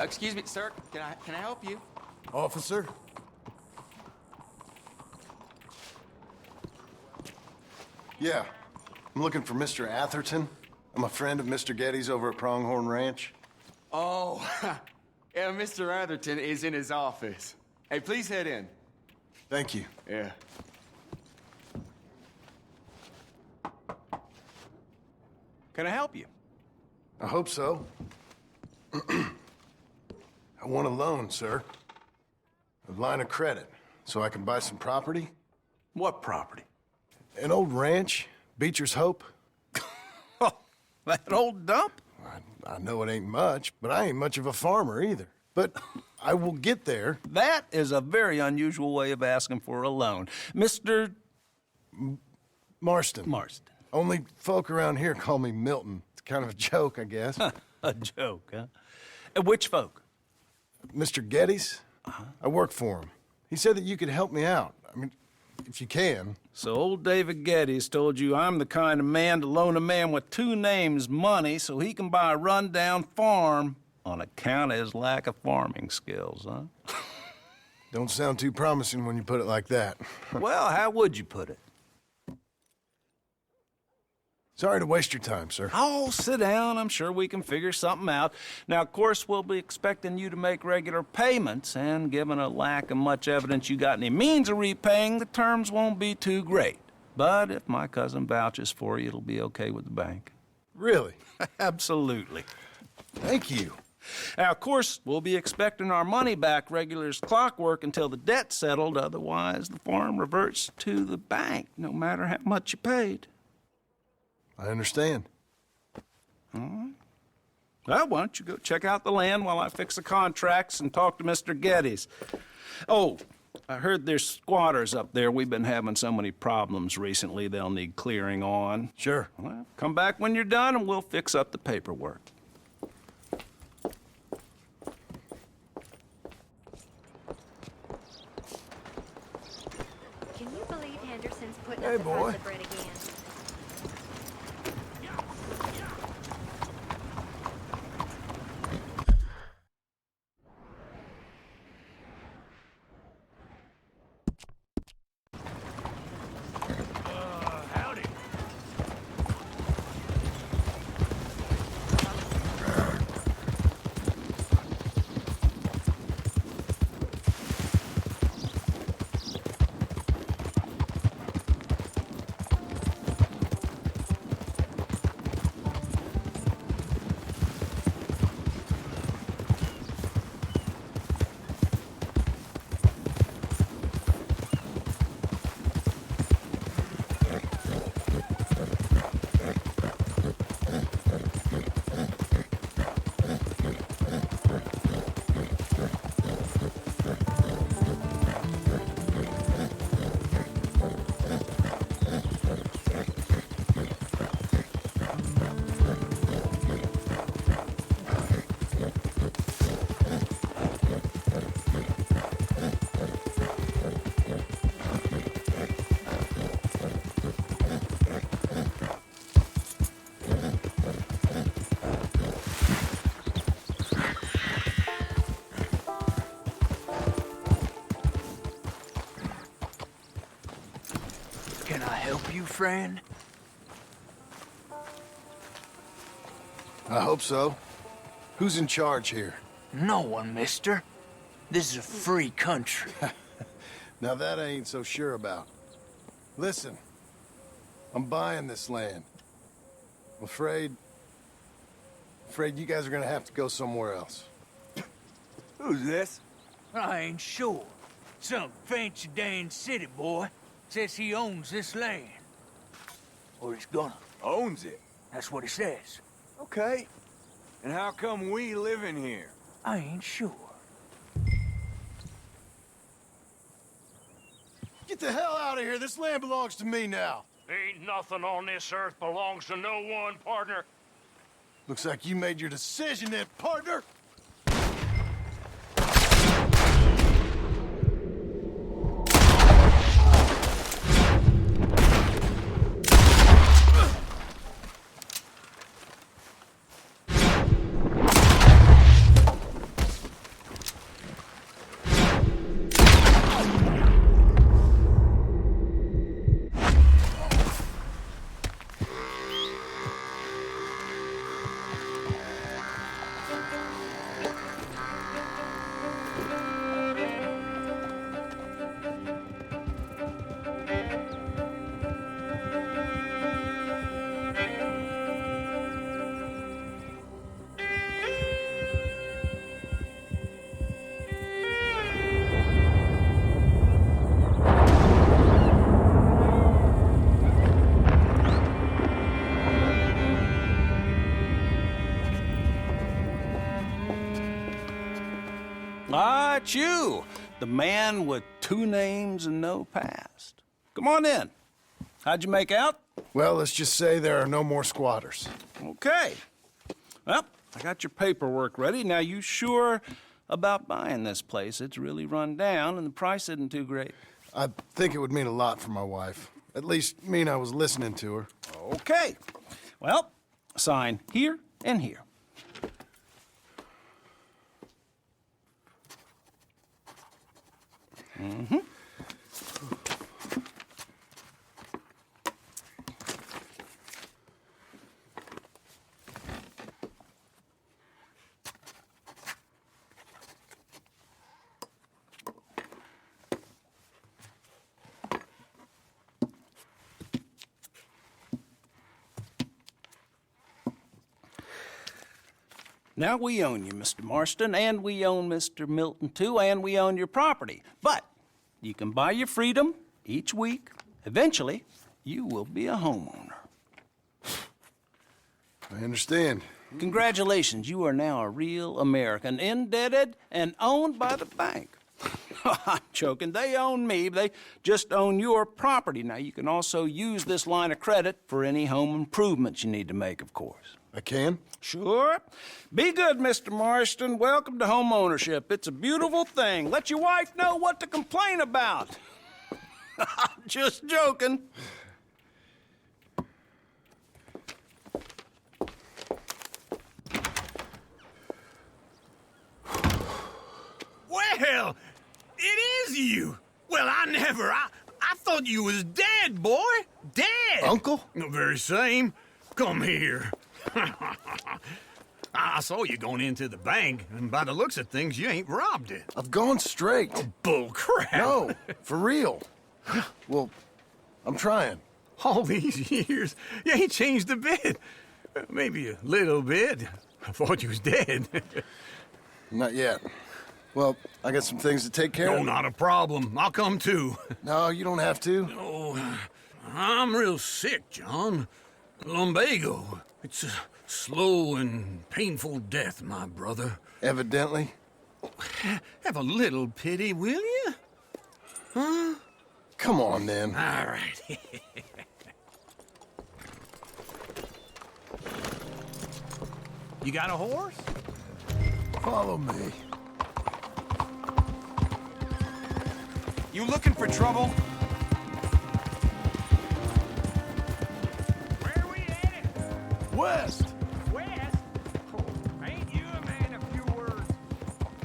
Excuse me, sir. Can I help you? Officer? Yeah. I'm looking for Mr. Atherton. I'm a friend of Mr. Getty's over at Pronghorn Ranch. Oh, yeah, Mr. Atherton is in his office. Hey, please head in. Thank you. Yeah. Can I help you? I hope so. I want a loan, sir. A line of credit, so I can buy some property. What property? An old ranch, Beecher's Hope. Oh, that old dump? I know it ain't much, but I ain't much of a farmer either. But I will get there. That is a very unusual way of asking for a loan. Mr. Marston. Marston. Only folk around here call me Milton. It's kind of a joke, I guess. A joke, huh? And which folk? Mr. Getty's? I work for him. He said that you could help me out. I mean, if you can. So old David Geddes told you I'm the kind of man to loan a man with two names money so he can buy a rundown farm on account of his lack of farming skills, huh? Don't sound too promising when you put it like that. Well, how would you put it? Sorry to waste your time, sir. Oh, sit down. I'm sure we can figure something out. Now, of course, we'll be expecting you to make regular payments, and given a lack of much evidence you got any means of repaying, the terms won't be too great. But if my cousin vouches for you, it'll be okay with the bank. Really? Absolutely. Thank you. Now, of course, we'll be expecting our money back regular as clockwork until the debt's settled. Otherwise, the farm reverts to the bank, no matter how much you paid. I understand. All right. Well, why don't you go check out the land while I fix the contracts and talk to Mr. Geddes. Oh, I heard there's squatters up there. We've been having so many problems recently, they'll need clearing on. Sure. Well, come back when you're done and we'll fix up the paperwork. Can you believe Henderson's putting Hey, up the boy. price of bread again? Howdy. Can I help you, friend? I hope so. Who's in charge here? No one, mister. This is a free country. Now that I ain't so sure about. Listen, I'm buying this land. I'm afraid you guys are gonna have to go somewhere else. Who's this? I ain't sure. Some fancy Dan city boy says he owns this land. Or he's gonna. Owns it. That's what he says. Okay. And how come we live in here? I ain't sure. Get the hell out of here. This land belongs to me now. Ain't nothing on this earth belongs to no one, partner. Looks like you made your decision then, partner. It's you, the man with 2 names and no past. Come on in. How'd you make out? Well, let's just say there are no more squatters. Okay. Well, I got your paperwork ready. Now, you sure about buying this place? It's really run down, and the price isn't too great. I think it would mean a lot for my wife. At least mean I was listening to her. Okay. Well, sign here and here. Mm-hmm. Now, we own you, Mr. Marston, and we own Mr. Milton, too, and we own your property. But you can buy your freedom each week. Eventually, you will be a homeowner. I understand. Congratulations, you are now a real American, indebted and owned by the bank. I'm joking. They own me. They just own your property. Now, you can also use this line of credit for any home improvements you need to make, of course. I can? Sure. Be good, Mr. Marston. Welcome to home ownership. It's a beautiful thing. Let your wife know what to complain about. Just joking. Well, it is you. Well, I thought you was dead, boy. Dead. Uncle? The very same. Come here. I saw you going into the bank, and by the looks of things, you ain't robbed it. I've gone straight. Bull crap. No, for real. Well, I'm trying. All these years, you ain't changed a bit. Maybe a little bit. I thought you was dead. Not yet. Well, I got some things to take care No, of. not a problem. I'll come too. No, you don't have to. Oh, I'm real sick, John. Lumbago. It's a slow and painful death, my brother. Evidently. Have a little pity, will you? Huh? Come on, then. All right. You got a horse? Follow me. You looking for trouble? Where are we headed? West! West? Oh, ain't you a man of few words?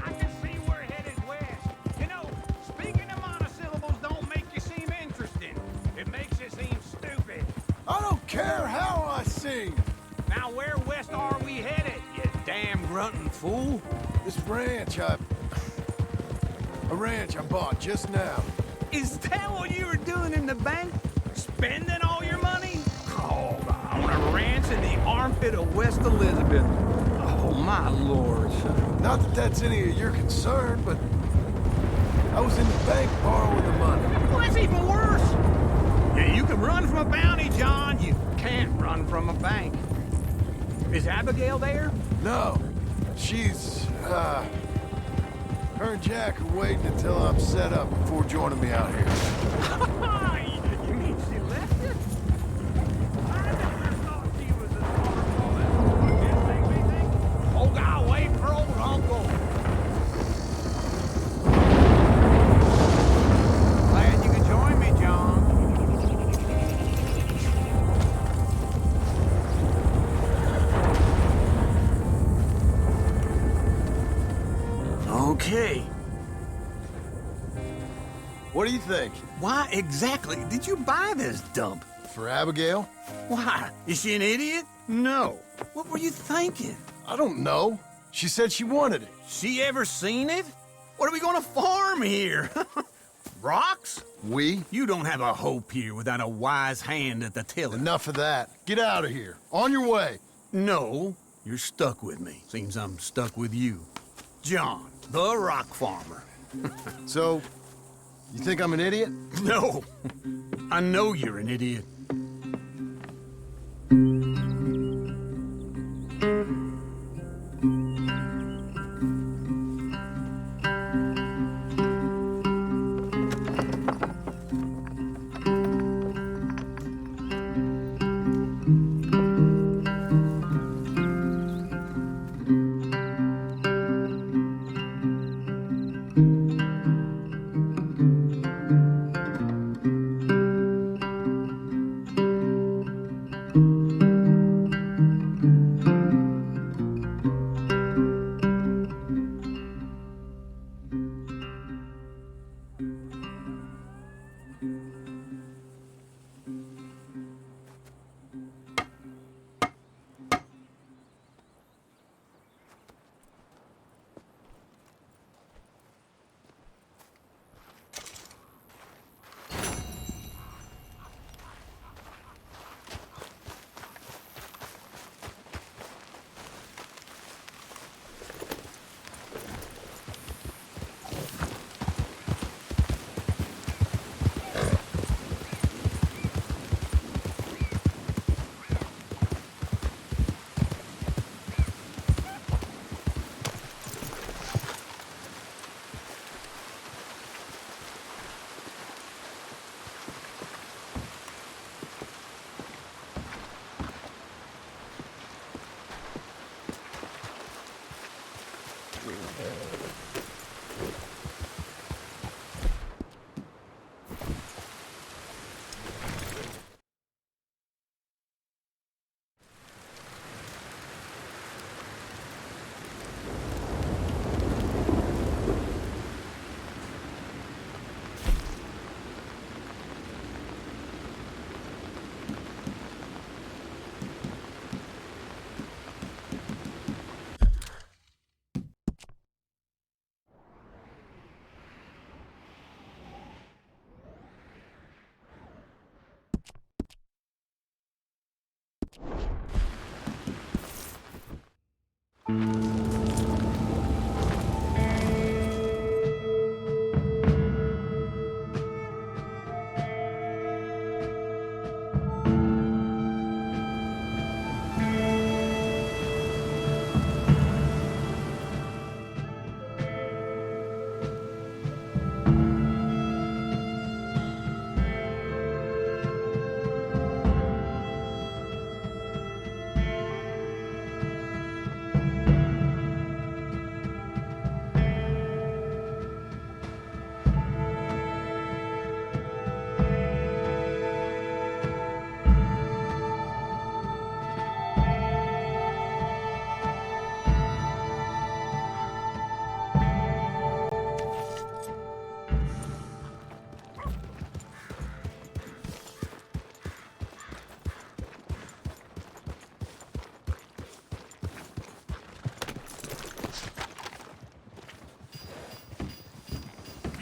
I can see we're headed west. You know, speaking of monosyllables don't make you seem interesting. It makes you seem stupid. I don't care how I sing. Now where west are we headed, you damn grunting fool? This ranch I bought just now. Is that what you were doing in the bank? Spending all your money? Oh, on a ranch in the armpit of West Elizabeth. Oh, my lord. Not that that's any of your concern, but I was in the bank borrowing the money. Well, that's even worse. Yeah, you can run from a bounty, John. You can't run from a bank. Is Abigail there? No, she's, her and Jack are waiting until I'm set up before joining me out here. You mean she left you? I never thought she was as horrible as you didn't make me think. Oh, God, wait for old Uncle. Glad you could join me, John. Okay. What do you think? Why exactly did you buy this dump? For Abigail? Why? Is she an idiot? No. What were you thinking? I don't know. She said she wanted it. She ever seen it? What are we gonna farm here? Rocks? We? You don't have a hope here without a wise hand at the tiller. Enough of that. Get out of here. On your way. No, you're stuck with me. Seems I'm stuck with you. John, the rock farmer. So, you think I'm an idiot? No, I know you're an idiot.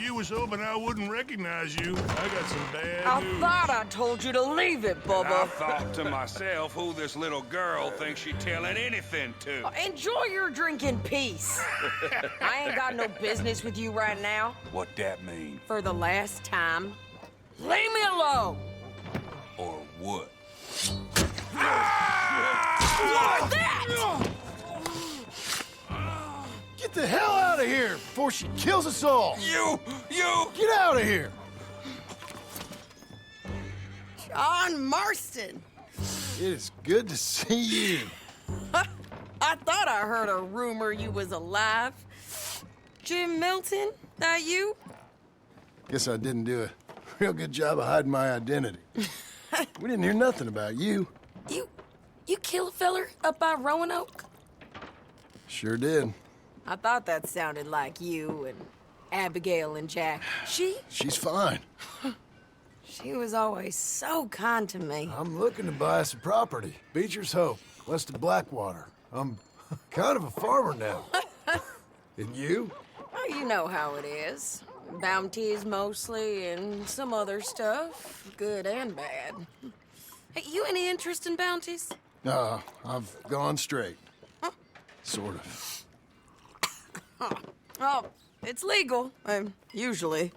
You was hoping I wouldn't recognize you. I got some bad I news. thought I told you to leave it, I Bubba. thought to myself, who this little girl thinks she telling anything to? Enjoy your drink in peace. I ain't got no business with you right now. What that mean? For the last time, leave me alone. Or what? What's that? Get the hell out of here before she kills us all! You! Get out of here! John Marston. It is good to see you. I thought I heard a rumor you was alive. Jim Milton, that you? Guess I didn't do a real good job of hiding my identity. We didn't hear nothing about you. You kill a feller up by Roanoke? Sure did. I thought that sounded like you and Abigail and Jack. She's fine. She was always so kind to me. I'm looking to buy some property. Beecher's Hope, west of Blackwater. I'm kind of a farmer now. And you? Oh, you know how it is. Bounties mostly and some other stuff, good and bad. Hey, you any interest in bounties? No, I've gone straight. Sort of. Oh, it's legal, usually.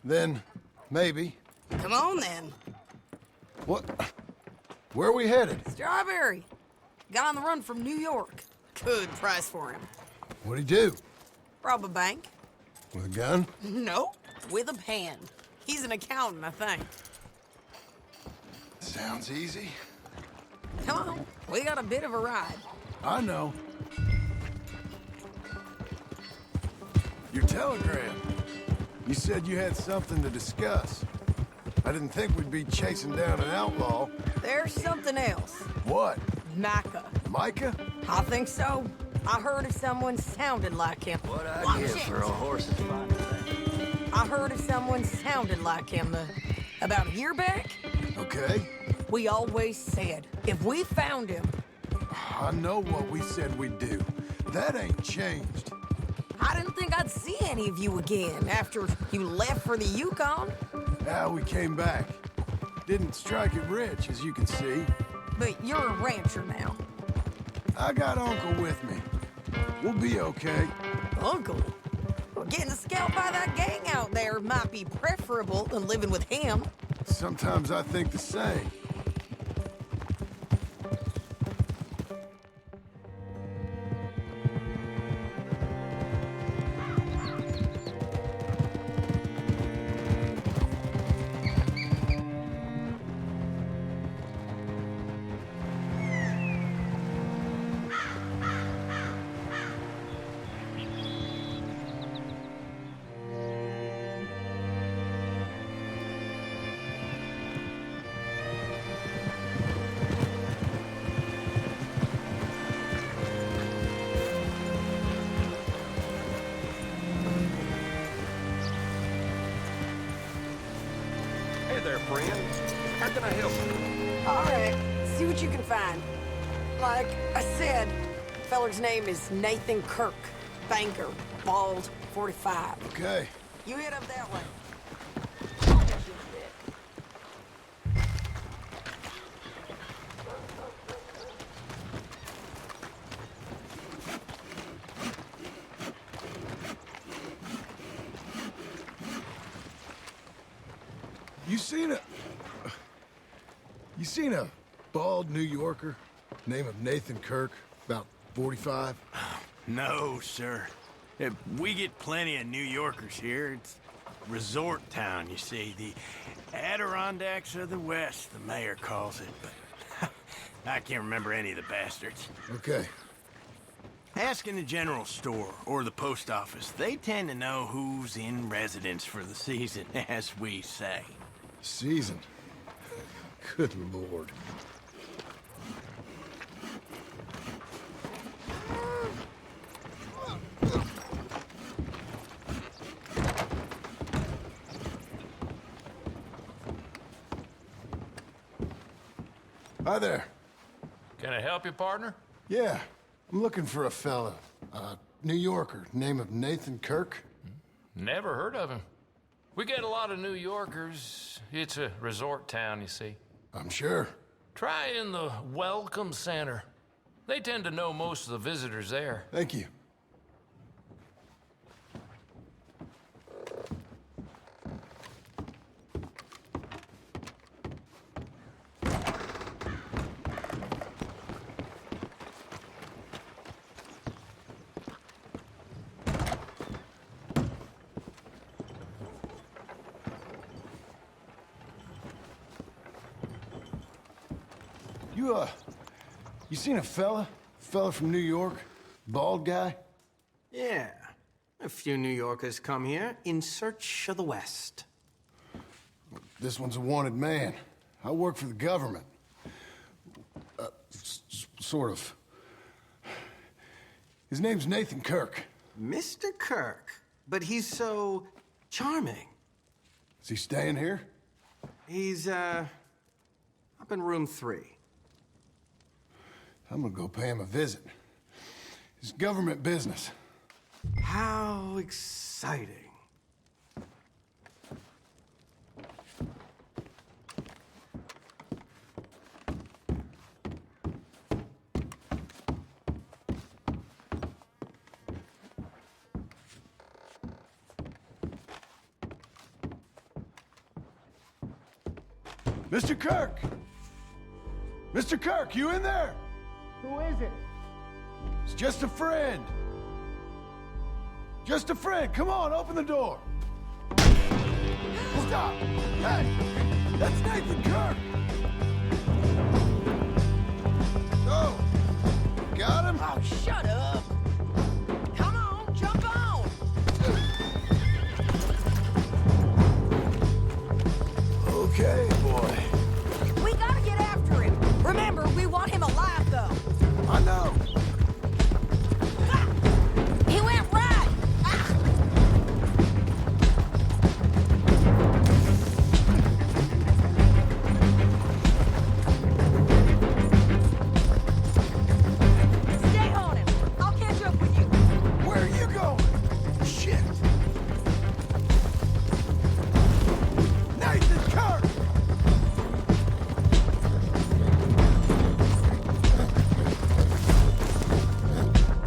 Then, maybe. Come on, then. What? Where are we headed? Strawberry. Got on the run from New York. Good price for him. What'd he do? Rob a bank? With a gun? No, with a pen. He's an accountant, I think. Sounds easy. Come on, we got a bit of a ride. I know. Your telegram. You said you had something to discuss. I didn't think we'd be chasing down an outlaw. There's something else. What? Micah. Micah? I think so. I heard of someone sounded like him. What I Watch give it. for a horse's body. I heard of someone sounded like him about a year back. Okay. We always said, if we found him, I know what we said we'd do. That ain't changed. I didn't think I'd see any of you again after you left for the Yukon. Now we came back. Didn't strike it rich, as you can see. But you're a rancher now. I got Uncle with me. We'll be okay. Uncle? Well, getting scalped by that gang out there might be preferable than living with him. Sometimes I think the same. Hey there, friend. How can I help you? All right, see what you can find. Like I said, feller's name is Nathan Kirk. Banker, bald, 45. Okay. You head up that way. You seen a bald New Yorker, name of Nathan Kirk, about 45? No, sir. We get plenty of New Yorkers here. It's resort town, you see. The Adirondacks of the West, the mayor calls it, but I can't remember any of the bastards. Okay. Ask in the general store or the post office. They tend to know who's in residence for the season, as we say. Season. Good Lord. Hi there. Can I help you, partner? Yeah, I'm looking for a fella. New Yorker, name of Nathan Kirk. Never heard of him. We get a lot of New Yorkers. It's a resort town, you see. I'm sure. Try in the Welcome Center. They tend to know most of the visitors there. Thank you. You seen a fella? Fella from New York? Bald guy? Yeah. A few New Yorkers come here in search of the West. This one's a wanted man. I work for the government. Sort of. His name's Nathan Kirk. Mr. Kirk? But he's so charming. Is he staying here? He's, up in room 3. I'm gonna go pay him a visit. It's government business. How exciting. Mr. Kirk! Mr. Kirk, you in there? Who is it? It's just a friend. Just a friend. Come on, open the door. Stop! Hey! That's Nathan Kirk! Oh! Got him? Oh, shut up. Come on, jump on. Okay, boy. We gotta get after him. Remember, we want him alive, though. I know. Ha! He went right. Ah! Stay on him. I'll catch up with you. Where are you going? Shit! Nathan Kirk!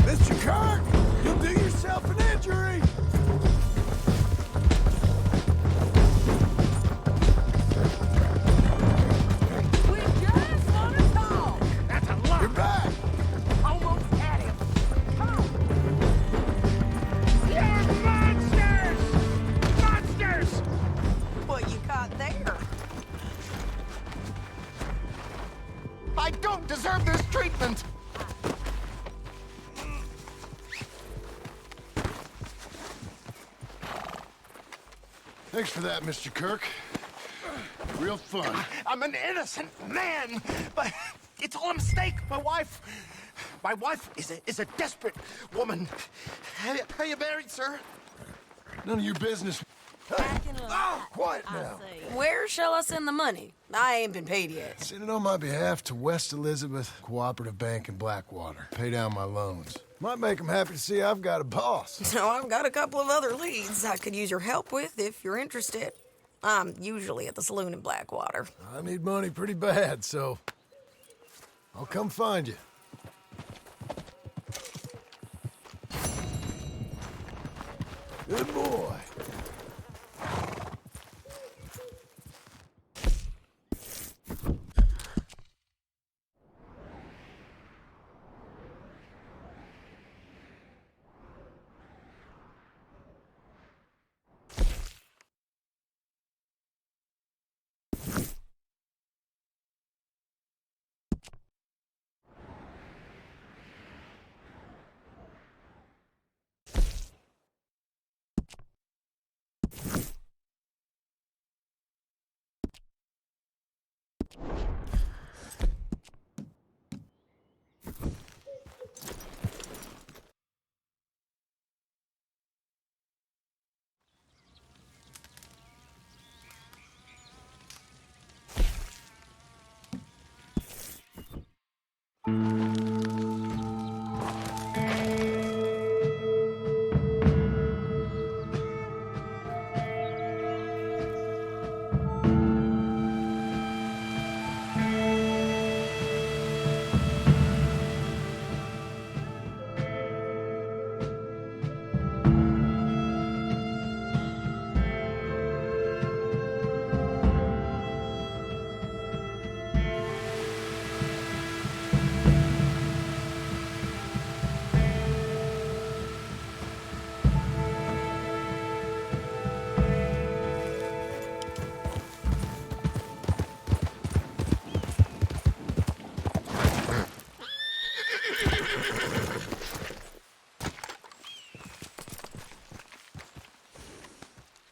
Mr. Kirk, you'll do yourself an injury. We just want to talk. That's a lot. You're back. Almost had him. Come on. You're monsters! Monsters! What you got there? I don't deserve this treatment! Thanks for that, Mr. Kirk. Real fun. I'm an innocent man, but it's all a mistake. My wife is a desperate woman. Are you married, sir? None of your business. Back in line. Oh, quiet now. Where shall I send the money? I ain't been paid yet. Send it on my behalf to West Elizabeth Cooperative Bank in Blackwater. Pay down my loans. Might make them happy to see I've got a boss. So I've got a couple of other leads I could use your help with if you're interested. I'm usually at the saloon in Blackwater. I need money pretty bad, so I'll come find you. Good boy.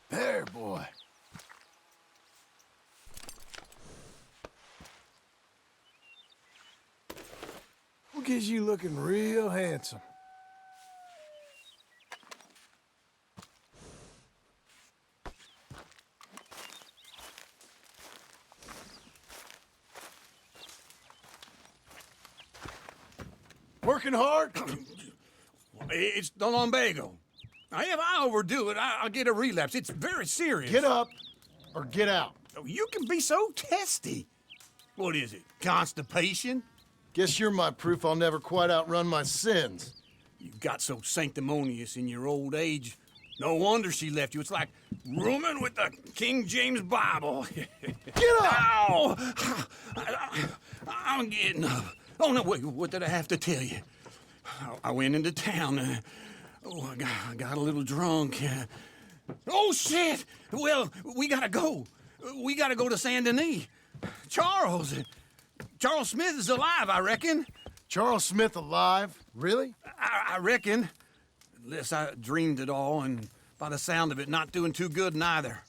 There, boy. Look at you looking real handsome. Working hard? It's the lumbago. Now, if I overdo it, I'll get a relapse. It's very serious. Get up or get out. Oh, you can be so testy. What is it, constipation? Guess you're my proof I'll never quite outrun my sins. You got so sanctimonious in your old age. No wonder she left you. It's like rooming with the King James Bible. Get up! Ow! I'm getting up. Oh, no, wait, what did I have to tell you? I went into town. I got a little drunk. Oh, shit! Well, we gotta go. We gotta go to Saint Denis. Charles Smith is alive, I reckon. Charles Smith alive? Really? I reckon. Unless I dreamed it all, and by the sound of it, not doing too good neither.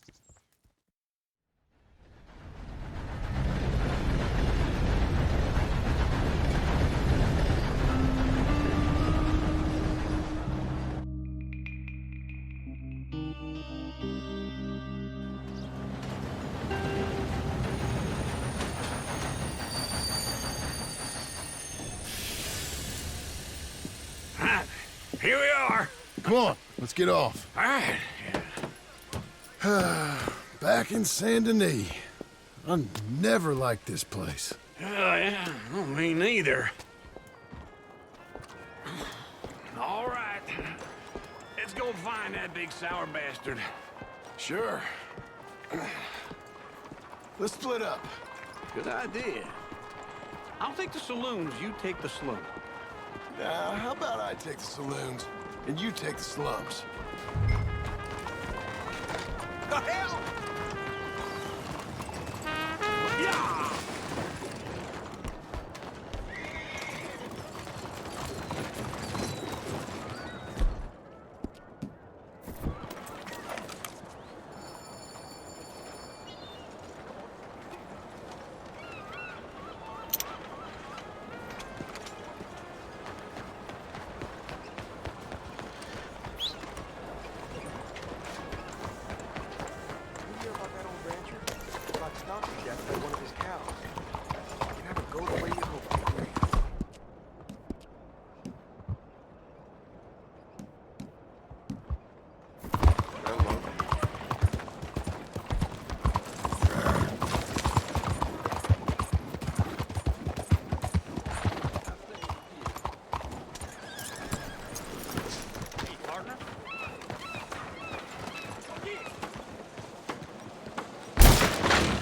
Here we are. Come on, let's get off. All right. Back in Saint Denis. I never liked this place. Yeah, well, me neither. All right. Let's go find that big sour bastard. Sure. Let's split up. Good idea. I'll take the saloons, you take the slums. Now, how about I take the saloons and you take the slums? The hell? Yeah!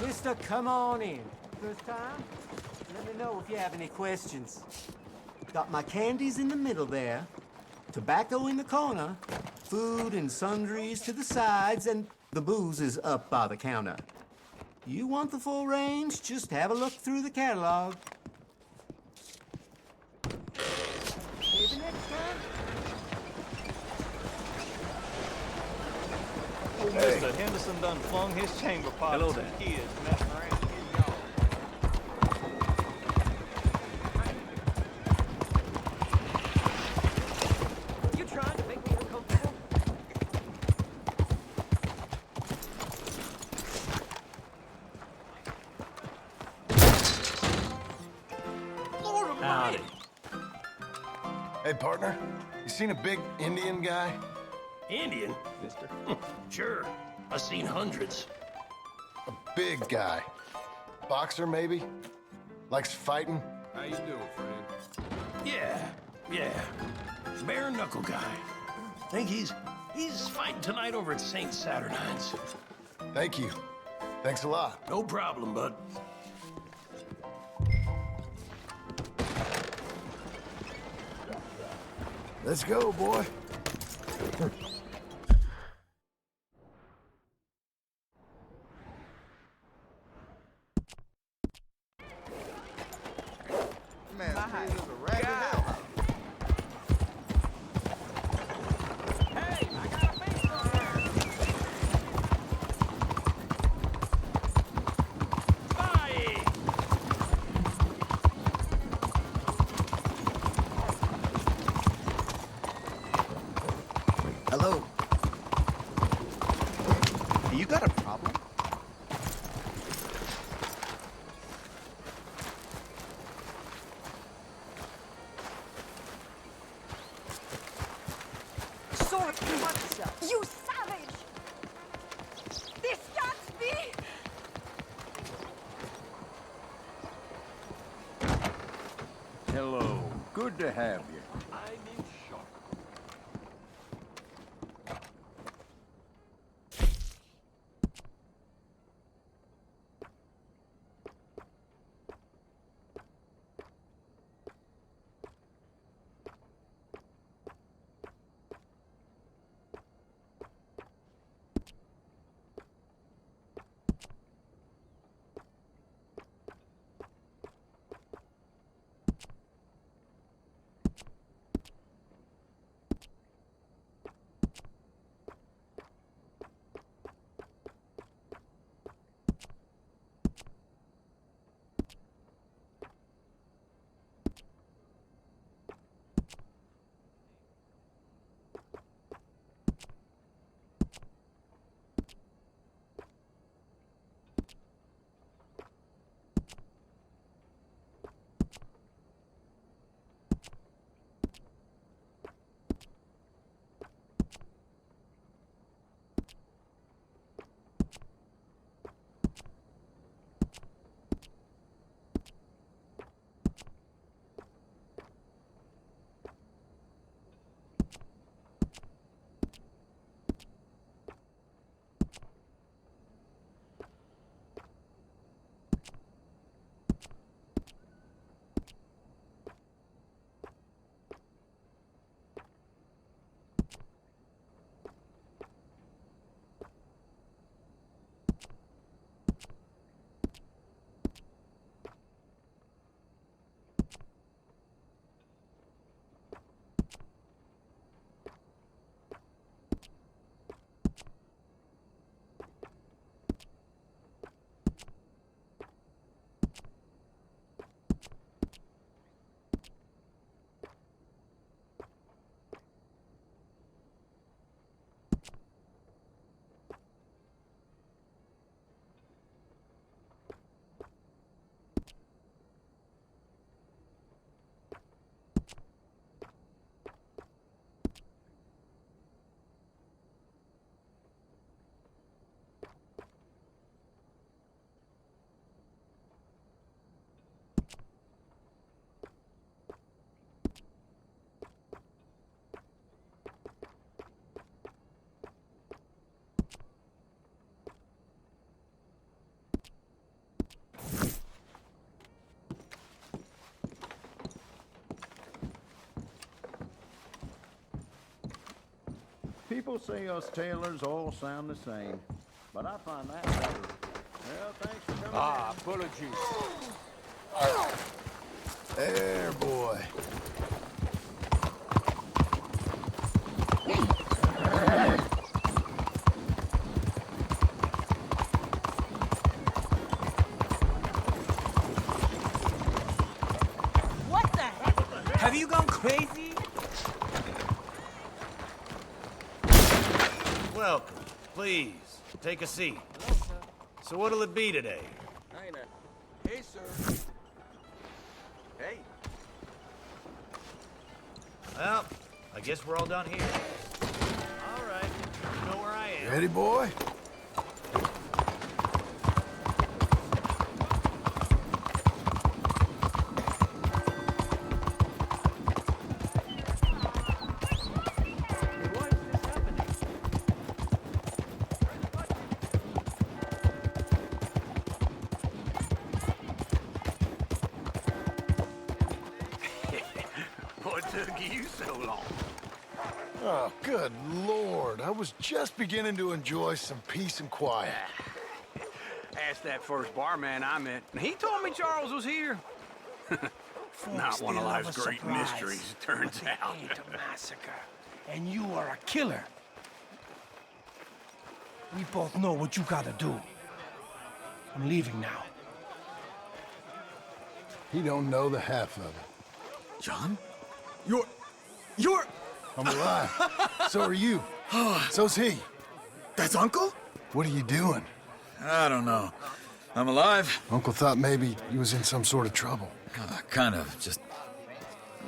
Mister, come on in. First time? Let me know if you have any questions. Got my candies in the middle there, tobacco in the corner, food and sundries to the sides, and the booze is up by the counter. You want the full range? Just have a look through the catalog. Maybe next time? Hey. Mr. Henderson done flung his chamber pot Hello to some there. kids messing around in his yard. You trying to make me uncomfortable? Lord Almighty! Hey, partner, you seen a big Indian guy? Indian? Mister? Sure. I've seen hundreds. A big guy. Boxer, maybe? Likes fighting? How you doing, friend? Yeah. Bare knuckle guy. Think he's fighting tonight over at St. Saturnine's. Thank you. Thanks a lot. No problem, bud. Let's go, boy. Man, this is a ragged hell. Hey, I got a face on here. Bye. Hello. You got a problem? Sword, you savage! This can't be! Hello. Good to have you. I'm in shock. People say us tailors all sound the same, but I find that better. Well, thanks for coming in. Full of juice. There, boy. What the heck? Have you gone crazy? Welcome. Please, take a seat. So what'll it be today? Hey, sir. Hey. Well, I guess we're all done here. All right, you know where I am. Ready, boy? What took you so long? Oh, good Lord. I was just beginning to enjoy some peace and quiet. Asked that first barman I met, and he told me Charles was here. Not one of life's great mysteries, it turns out. Ain't a massacre, and you are a killer. We both know what you gotta do. I'm leaving now. He don't know the half of it. John? You're... I'm alive. So are you. So's he. That's Uncle? What are you doing? I don't know. I'm alive. Uncle thought maybe he was in some sort of trouble. Kind of. Just...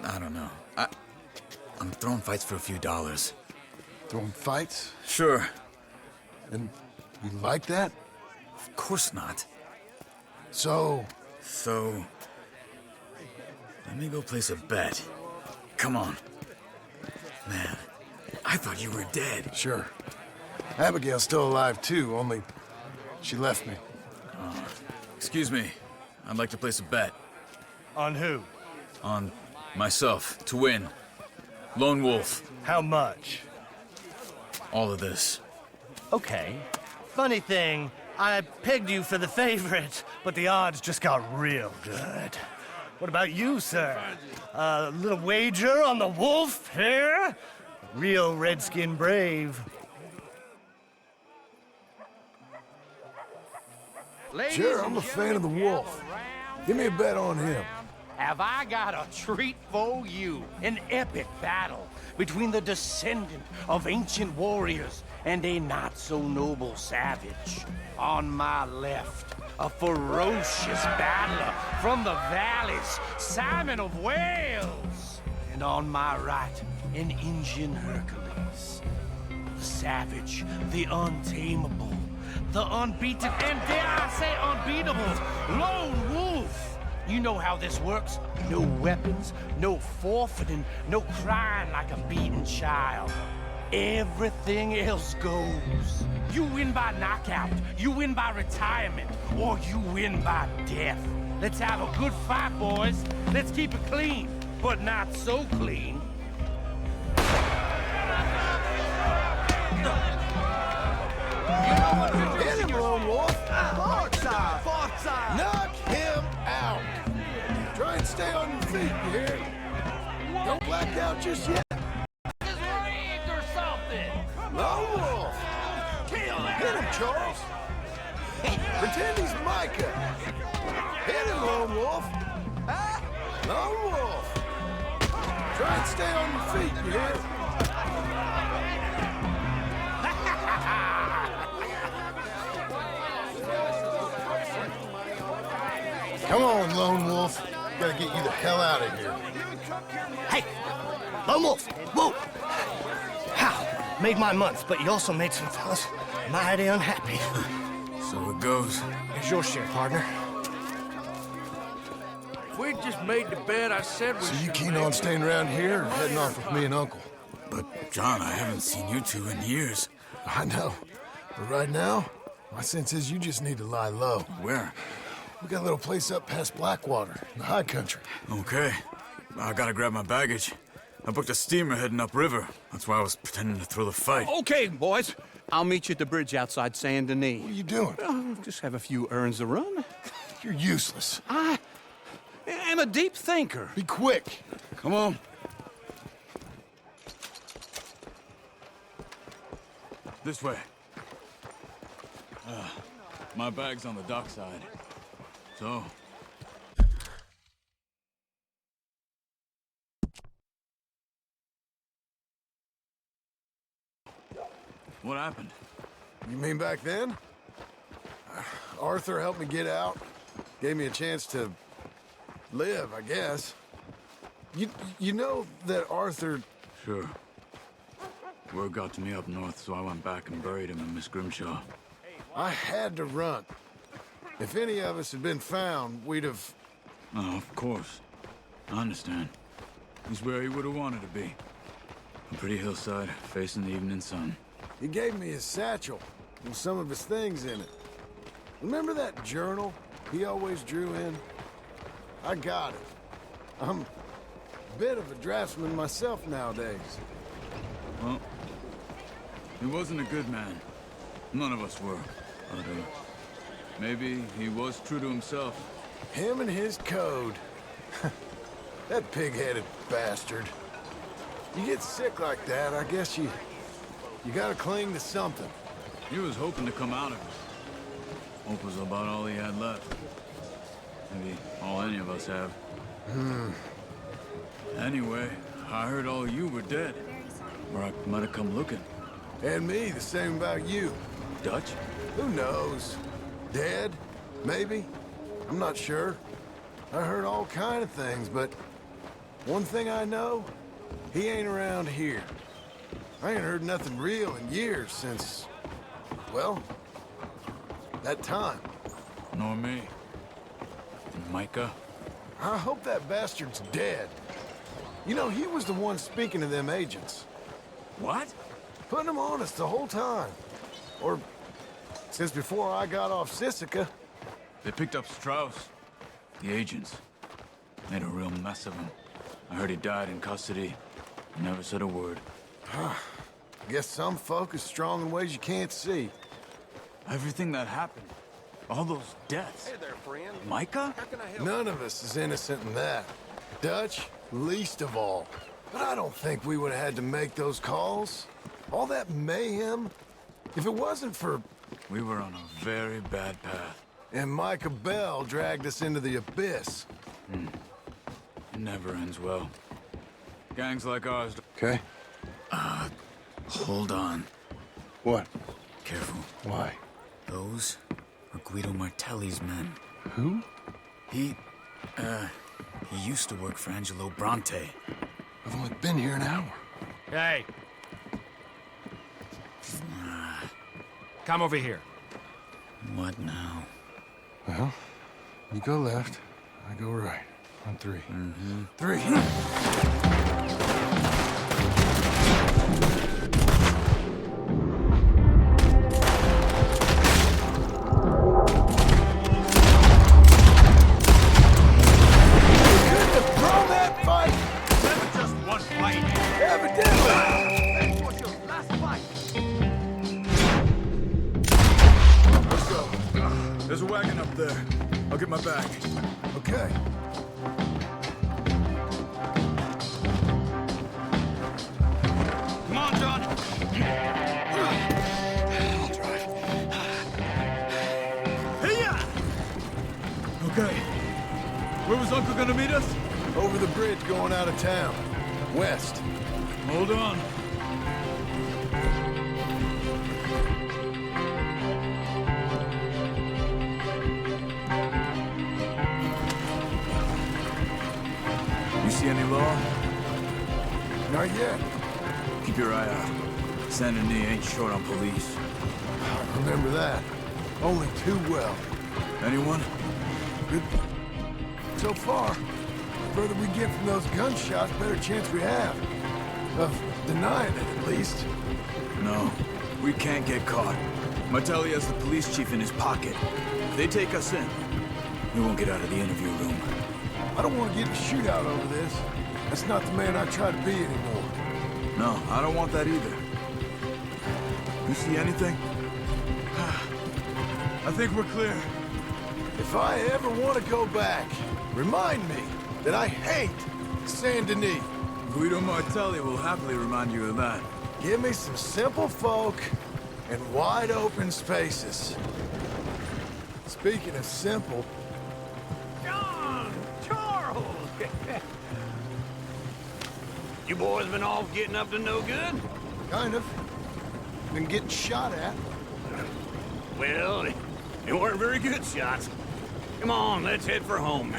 I don't know. I'm throwing fights for a few dollars. Throwing fights? Sure. And you like that? Of course not. So... Let me go place a bet. Come on. Man, I thought you were dead. Sure. Abigail's still alive, too, only she left me. Excuse me. I'd like to place a bet. On who? On myself, to win. Lone Wolf. How much? All of this. Okay. Funny thing, I pegged you for the favorite, but the odds just got real good. What about you, sir? A little wager on the wolf here? Real redskin brave. Sure, I'm a fan of the wolf. Give me a bet on him. Have I got a treat for you? An epic battle between the descendant of ancient warriors and a not-so-noble savage. On my left, a ferocious battler from the valleys, Simon of Wales. And on my right, an Indian Hercules. The savage, the untamable, the unbeaten, and dare I say unbeatable, Lone Wolf. You know how this works. No weapons, no forfeiting, no crying like a beaten child. Everything else goes. You win by knockout, you win by retirement, or you win by death. Let's have a good fight, boys. Let's keep it clean, but not so clean. Hit him, Lone Wolf! Forza! Knock him out! Try and stay on your feet, you hear? Don't black out just yet. Lone Wolf! Hit him, Charles! Pretend he's Micah! Hit him, Lone Wolf! Lone Wolf! Try and stay on your feet, you hear? Come on, Lone Wolf. Gotta get you the hell out of here. Hey! Lone Wolf! Whoa! How? Made my month, but you also made some fellas mighty unhappy. So it goes. Here's your share, partner. If we'd just made the bet, I said we So you keen on staying around here or heading off with me and Uncle? But, John, I haven't seen you two in years. I know. But right now, my sense is you just need to lie low. Where? We got a little place up past Blackwater, in the high country. Okay. I gotta grab my baggage. I booked a steamer heading upriver. That's why I was pretending to throw the fight. Okay, boys. I'll meet you at the bridge outside Saint Denis. What are you doing? Just have a few errands to run. You're useless. I am a deep thinker. Be quick. Come on. This way. My bag's on the dockside. So... What happened? You mean back then? Arthur helped me get out. Gave me a chance to live, I guess. You know that Arthur... Sure. Word got to me up north, so I went back and buried him in Miss Grimshaw. I had to run. If any of us had been found, we'd have... Oh, of course. I understand. He's where he would have wanted to be. A pretty hillside, facing the evening sun. He gave me his satchel and some of his things in it. Remember that journal he always drew in? I got it. I'm a bit of a draftsman myself nowadays. Well, he wasn't a good man. None of us were. But, maybe he was true to himself. Him and his code. That pig-headed bastard. You get sick like that, I guess you gotta cling to something. He was hoping to come out of it. Hope was about all he had left. Maybe all any of us have. Anyway, I heard all you were dead. Or I might have come looking. And me, the same about you. Dutch? Who knows? Dead? Maybe? I'm not sure. I heard all kind of things, but one thing I know, he ain't around here. I ain't heard nothing real in years since, well, that time. Nor me. And Micah? I hope that bastard's dead. You know, he was the one speaking to them agents. What? Putting them on us the whole time. Or since before I got off Sisika. They picked up Strauss. The agents. Made a real mess of him. I heard he died in custody. Never said a word. Guess some folk is strong in ways you can't see. Everything that happened. All those deaths. Hey there, friend. Micah? How can I help? None of us is innocent in that. Dutch, least of all. But I don't think we would have had to make those calls. All that mayhem. If it wasn't for... We were on a very bad path. And Micah Bell dragged us into the abyss. It never ends well. Gangs like ours... Okay. Hold on. What? Careful. Why? Those are Guido Martelli's men. Who? He used to work for Angelo Bronte. I've only been here an hour. Hey. Come over here. What now? Well, you go left, I go right. On three. Three. There's a wagon up there. I'll get my bag. Okay. Come on, John. I'll drive. Hey-ya! Okay. Where was Uncle gonna meet us? Over the bridge going out of town. West. Hold on. You see any law? Not yet. Keep your eye out. Saint Denis ain't short on police. I remember that. Only too well. Anyone? Good. So far, the further we get from those gunshots, better chance we have. Of denying it, at least. No, we can't get caught. Martelli has the police chief in his pocket. If they take us in, we won't get out of the interview room. I don't want to get in a shootout over this. That's not the man I try to be anymore. No, I don't want that either. You see anything? I think we're clear. If I ever want to go back, remind me that I hate Saint Denis. Guido Martelli will happily remind you of that. Give me some simple folk and wide open spaces. Speaking of simple... John! Charles! You boys been off getting up to no good? Kind of. Been getting shot at. Well, they weren't very good shots. Come on, let's head for home.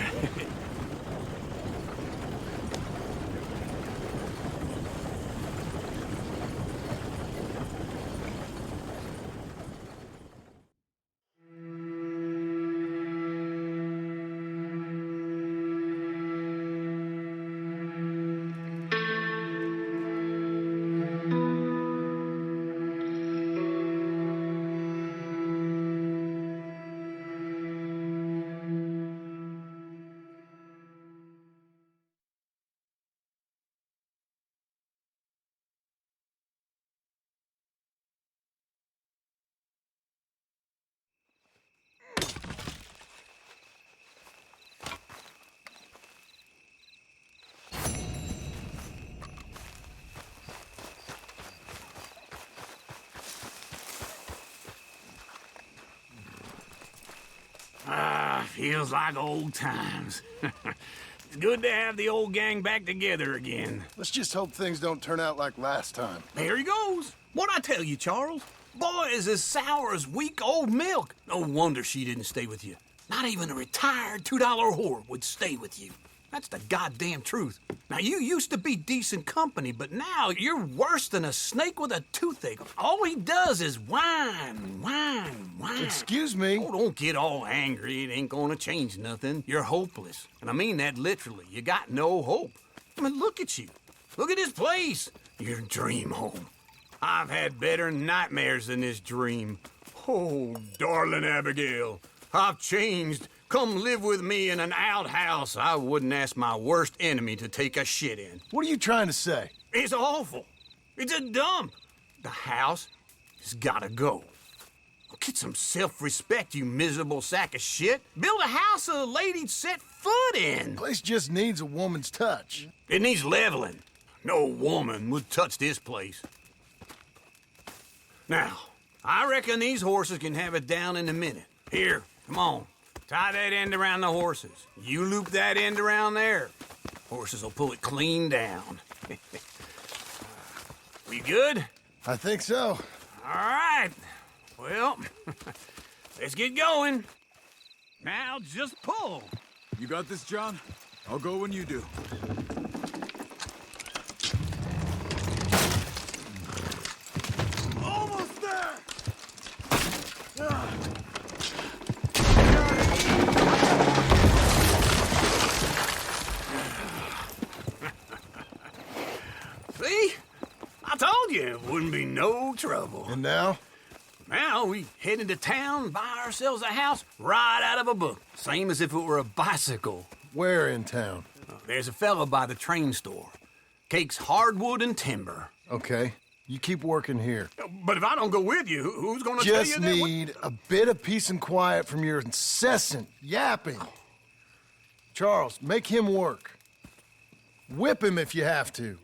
Feels like old times. It's good to have the old gang back together again. Let's just hope things don't turn out like last time. There he goes. What'd I tell you, Charles? Boy is as sour as weak old milk. No wonder she didn't stay with you. Not even a retired $2 whore would stay with you. That's the goddamn truth. Now, you used to be decent company, but now you're worse than a snake with a toothache. All he does is whine. Excuse me? Oh, don't get all angry. It ain't gonna change nothing. You're hopeless. And I mean that literally. You got no hope. I mean, look at you. Look at this place. Your dream home. I've had better nightmares than this dream. Oh, darling Abigail, I've changed. Come live with me in an outhouse I wouldn't ask my worst enemy to take a shit in. What are you trying to say? It's awful. It's a dump. The house has gotta go. Get some self-respect, you miserable sack of shit. Build a house a lady'd set foot in. The place just needs a woman's touch. It needs leveling. No woman would touch this place. Now, I reckon these horses can have it down in a minute. Here, come on. Tie that end around the horses. You loop that end around there. Horses will pull it clean down. We good? I think so. All right. Well, let's get going. Now just pull. You got this, John? I'll go when you do. Almost there! See? I told you it wouldn't be no trouble. And now? Now we head into town, buy ourselves a house right out of a book. Same as if it were a bicycle. Where in town? There's a fella by the train store. Cakes hardwood and timber. Okay. You keep working here. But if I don't go with you, who's gonna tell you Just that? need a bit of peace and quiet from your incessant yapping. Charles, make him work. Whip him if you have to.